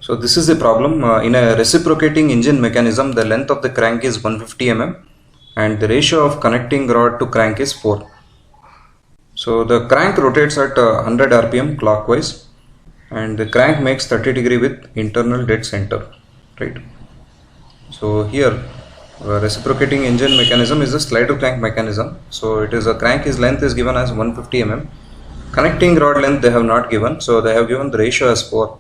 So this is the problem. In a reciprocating engine mechanism, the length of the crank is 150 mm and the ratio of connecting rod to crank is 4. So the crank rotates at 100 rpm clockwise and the crank makes 30° with internal dead center, right? So here reciprocating engine mechanism is a slider crank mechanism. So it is a crank is length is given as 150 mm. Connecting rod length they have not given, so they have given the ratio as 4.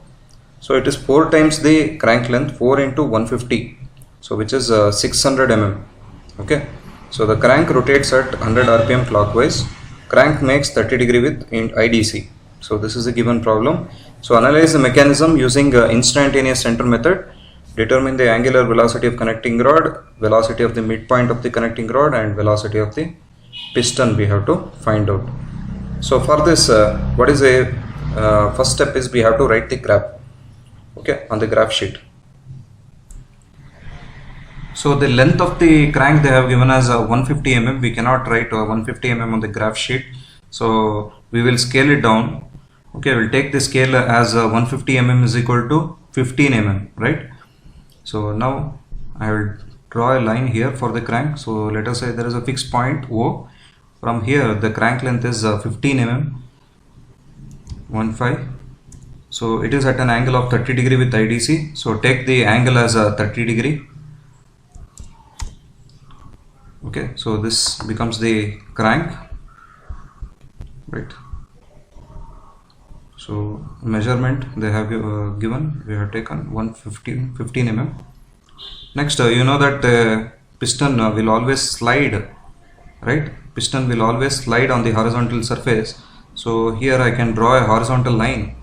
So it is 4 times the crank length, 4 into 150, so which is 600 mm. Okay, so the crank rotates at 100 rpm clockwise. Crank makes 30° with IDC. So this is a given problem. So analyze the mechanism using instantaneous center method. Determine the angular velocity of connecting rod, velocity of the midpoint of the connecting rod, and velocity of the piston we have to find out. So for this, what is a first step is we have to write the graph. Okay, on the graph sheet. So the length of the crank they have given as 150 mm. We cannot write 150 mm on the graph sheet. So we will scale it down. Okay, we'll take the scale as 150 mm is equal to 15 mm, right? So now I will draw a line here for the crank. So let us say there is a fixed point O. From here the crank length is 15 mm, 15. So it is at an angle of 30° with IDC. So take the angle as 30°. Okay, so this becomes the crank, right? So measurement they have given, we have taken 15 mm. Next, you know that the piston will always slide, right? Piston will always slide on the horizontal surface. So here I can draw a horizontal line.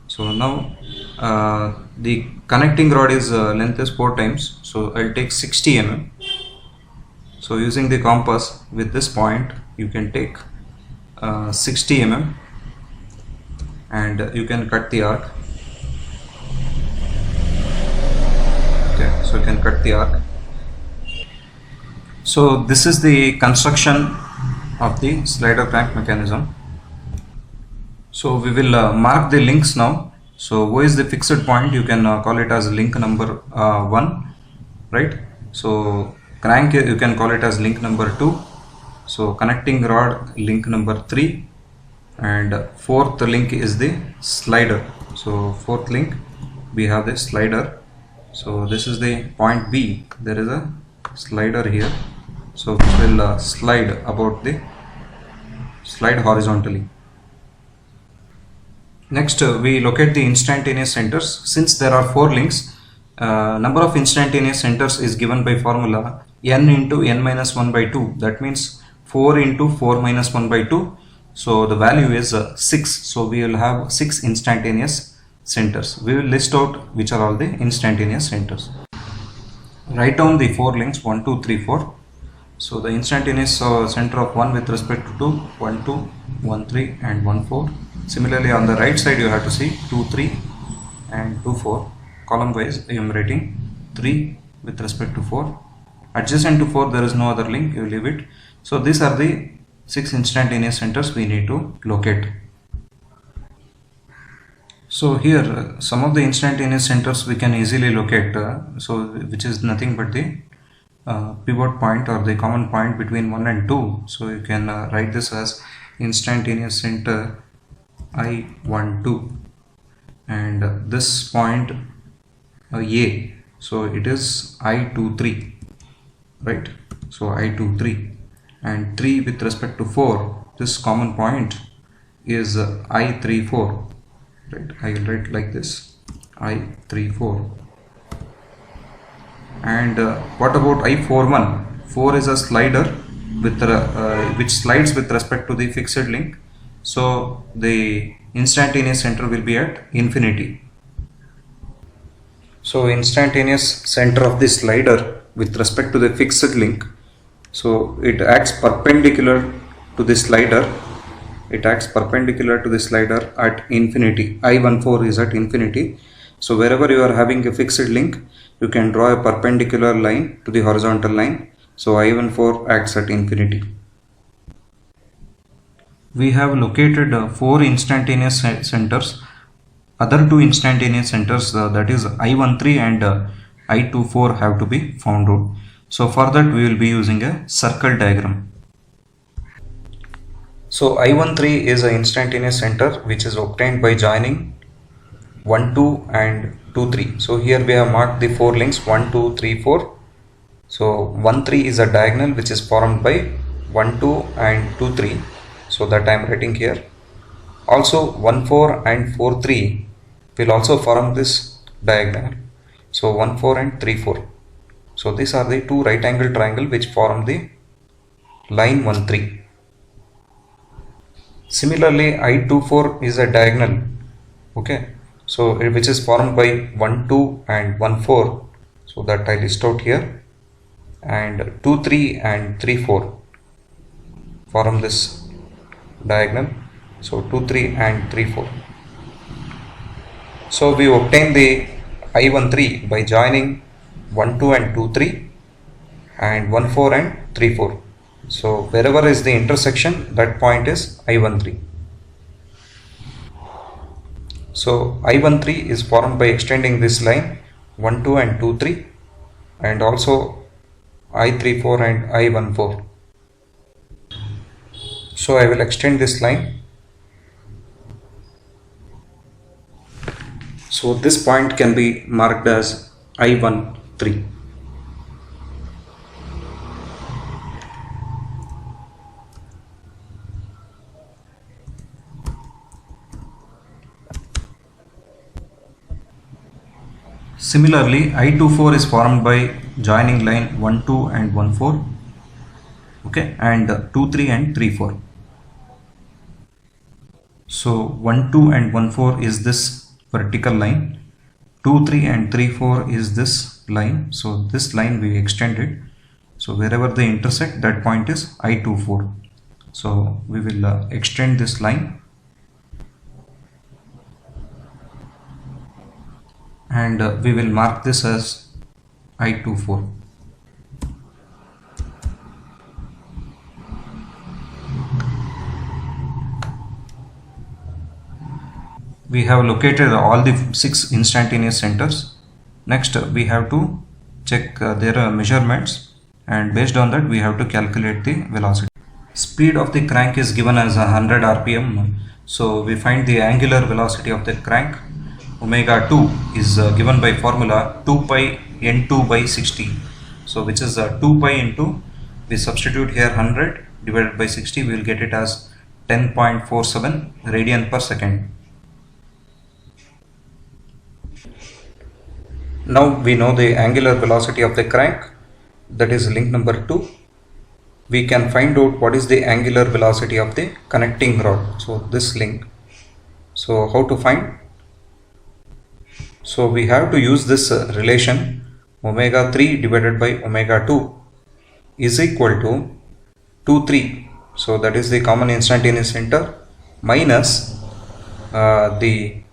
So now the connecting rod is length is 4 times, so I'll take 60 mm. So using the compass with this point you can take 60 mm and you can cut the arc. Okay, so you can cut the arc. So this is the construction of the slider crank mechanism. So we will mark the links now. So O is the fixed point, you can call it as link number 1, right? So crank you can call it as link number 2. So connecting rod link number 3, and fourth link is the slider. So fourth link we have the slider. So this is the point B, there is a slider here, so which will slide horizontally. Next we locate the instantaneous centers. Since there are 4 links, number of instantaneous centers is given by formula n into n minus 1 by 2. That means 4 into 4 minus 1 by 2. So the value is 6. So we will have 6 instantaneous centers. We will list out which are all the instantaneous centers. Write down the 4 links 1, 2, 3, 4. So the instantaneous center of 1 with respect to 2, 1, 2, 1, 3 and 1, 4. Similarly on the right side you have to see 2, 3 and 2, 4. Column wise I am writing 3 with respect to 4. Adjacent to 4 there is no other link, you leave it. So these are the 6 instantaneous centers we need to locate. So here some of the instantaneous centers we can easily locate, which is nothing but the pivot point or the common point between 1 and 2. So you can write this as instantaneous center I12 and this point A, so it is I23, right? So I23 and 3 with respect to 4, this common point is I34, right? I will write like this, I34. And what about I41? 4 is a slider with which slides with respect to the fixed link. So the instantaneous center will be at infinity. So instantaneous center of the slider with respect to the fixed link, so it acts perpendicular to the slider. It acts perpendicular to the slider at infinity. I14 is at infinity. So wherever you are having a fixed link, you can draw a perpendicular line to the horizontal line. So I14 acts at infinity. We have located 4 instantaneous centers. other two instantaneous centers, that is I13 and I24, have to be found out. So for that we will be using a circle diagram. So I13 is an instantaneous center which is obtained by joining 1, 2 and 2, 3. So here we have marked the 4 links 1, 2, 3, 4. So 1, 3 is a diagonal which is formed by 1, 2 and 2, 3. So that I am writing here. Also 1, 4 and 4, 3 will also form this diagonal. So 1, 4 and 3, 4. So these are the two right angle triangle which form the line 1, 3. Similarly, I24 is a diagonal, okay, so which is formed by 1, 2 and 1, 4. So that I list out here, and 2, 3 and 3, 4 form this diagonal. So 2, 3 and 3, 4. So we obtain the I13 by joining 1, 2 and 2, 3 and 1, 4 and 3, 4. So wherever is the intersection, that point is I13. So I13 is formed by extending this line 1, 2 and 2, 3 and also I34 and I14. So I will extend this line. So this point can be marked as I13. Similarly, I24 is formed by joining line 1, 2 and 1, 4, okay, and 2, 3 and 3, 4. So 1, 2 and 1, 4 is this vertical line, 2, 3 and 3, 4 is this line. So this line we extended. So wherever they intersect, that point is I24. So we will extend this line and we will mark this as I24. We have located all the 6 instantaneous centers. Next we have to check their measurements, and based on that we have to calculate the velocity. Speed of the crank is given as 100 rpm. So we find the angular velocity of the crank, omega 2, is given by formula 2 pi n2 by 60. So which is 2 pi into, we substitute here 100 divided by 60, we will get it as 10.47 radian per second. Now we know the angular velocity of the crank, that is link number 2. We can find out what is the angular velocity of the connecting rod. So this link. So how to find? So we have to use this relation omega 3 divided by omega 2 is equal to 2, 3. So that is the common instantaneous center minus the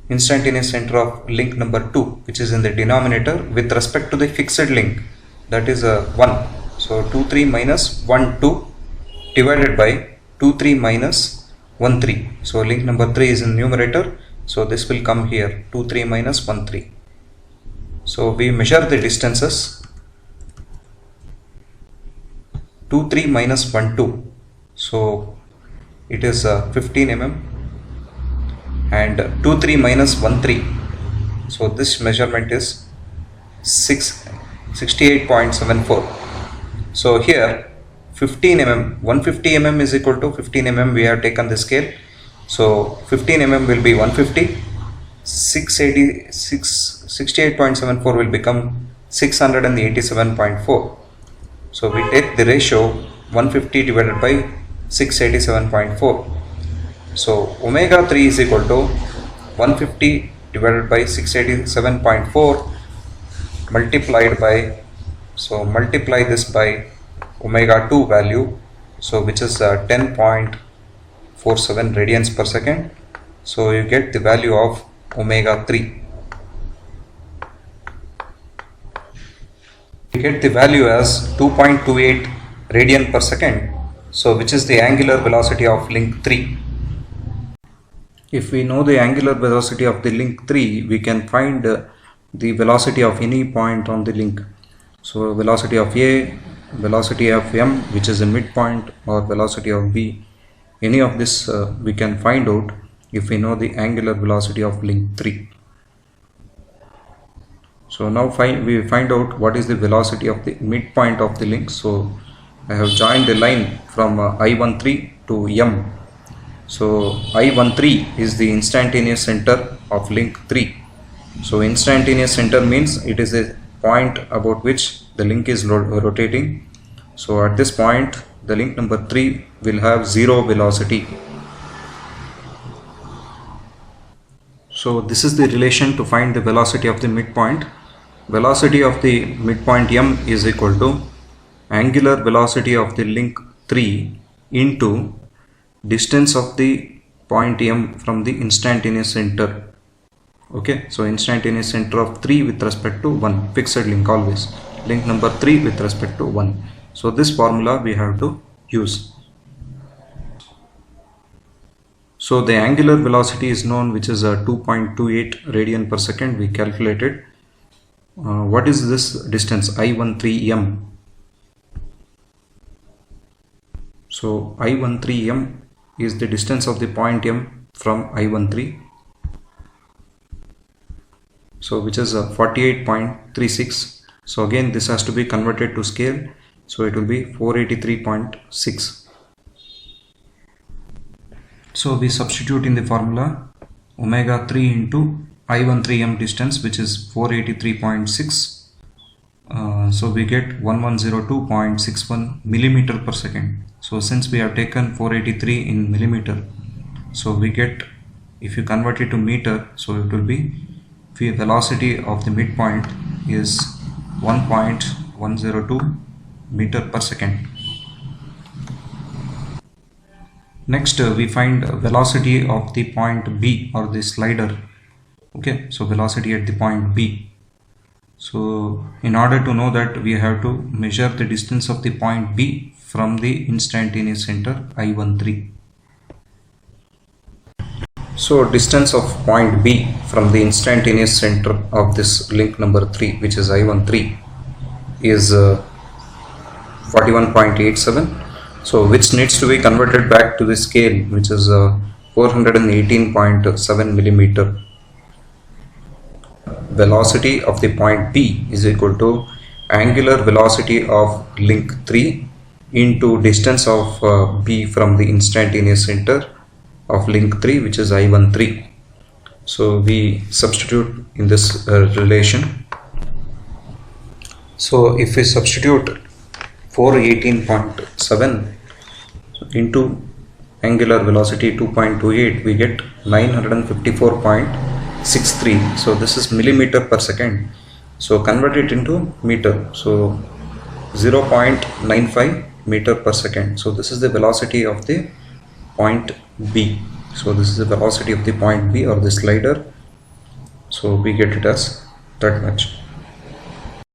instantaneous center of link number 2, which is in the denominator with respect to the fixed link, that is 1. So 2, 3 minus 1, 2 divided by 2, 3 minus 1, 3. So link number 3 is in numerator. So this will come here 2, 3 minus 1, 3. So we measure the distances 2, 3 minus 1, 2. So it is 15 mm. And 2, 3 minus 1, 3. So this measurement is 68.74. So here 15 mm, 150 mm is equal to 15 mm, we have taken the scale. So 15 mm will be 150, 68.74 will become 687.4. So we take the ratio 150 divided by 687.4. So omega 3 is equal to 150 divided by 687.4 multiplied by, so multiply this by omega 2 value, so which is 10.47 radians per second. So you get the value of omega 3. You get the value as 2.28 radian per second, so which is the angular velocity of link 3. If we know the angular velocity of the link 3, we can find the velocity of any point on the link. So velocity of A, velocity of M, which is a midpoint, or velocity of B, any of this we can find out if we know the angular velocity of link 3. So now we find out what is the velocity of the midpoint of the link. So I have joined a line from I13 to M. So I13 is the instantaneous center of link 3. So instantaneous center means it is a point about which the link is rotating. So at this point the link number 3 will have 0 velocity. So this is the relation to find the velocity of the midpoint. Velocity of the midpoint M is equal to angular velocity of the link 3 into distance of the point M from the instantaneous center. Okay, so instantaneous center of 3 with respect to 1, fixed link always, link number 3 with respect to 1. So this formula we have to use. So the angular velocity is known, which is 2.28 radian per second. We calculated. What is this distance? I13m. So I13m is the distance of the point M from I13. So which is 48.36. So again this has to be converted to scale. So it will be 483.6. So we substitute in the formula omega 3 into I13m distance, which is 483.6. So we get 1102.61 millimeter per second. So since we have taken 483 in millimeter, so we get, if you convert it to meter, so it will be, the velocity of the midpoint is 1.102 meter per second. Next we find velocity of the point B, or the slider. Okay, so velocity at the point B. So in order to know that, we have to measure the distance of the point B from the instantaneous center I13. So distance of point B from the instantaneous center of this link number 3, which is I13, is 41.87. so which needs to be converted back to the scale, which is 418.7 millimeter. Velocity of the point B is equal to angular velocity of link 3 into distance of B from the instantaneous center of link 3, which is I13. So we substitute in this relation. So if we substitute 418.7 into angular velocity 2.28, we get 954.63. so this is millimeter per second. So convert it into meter. So 0.95 meter per second. So this is the velocity of the point B. So this is the velocity of the point B, or the slider. So we get it as that much.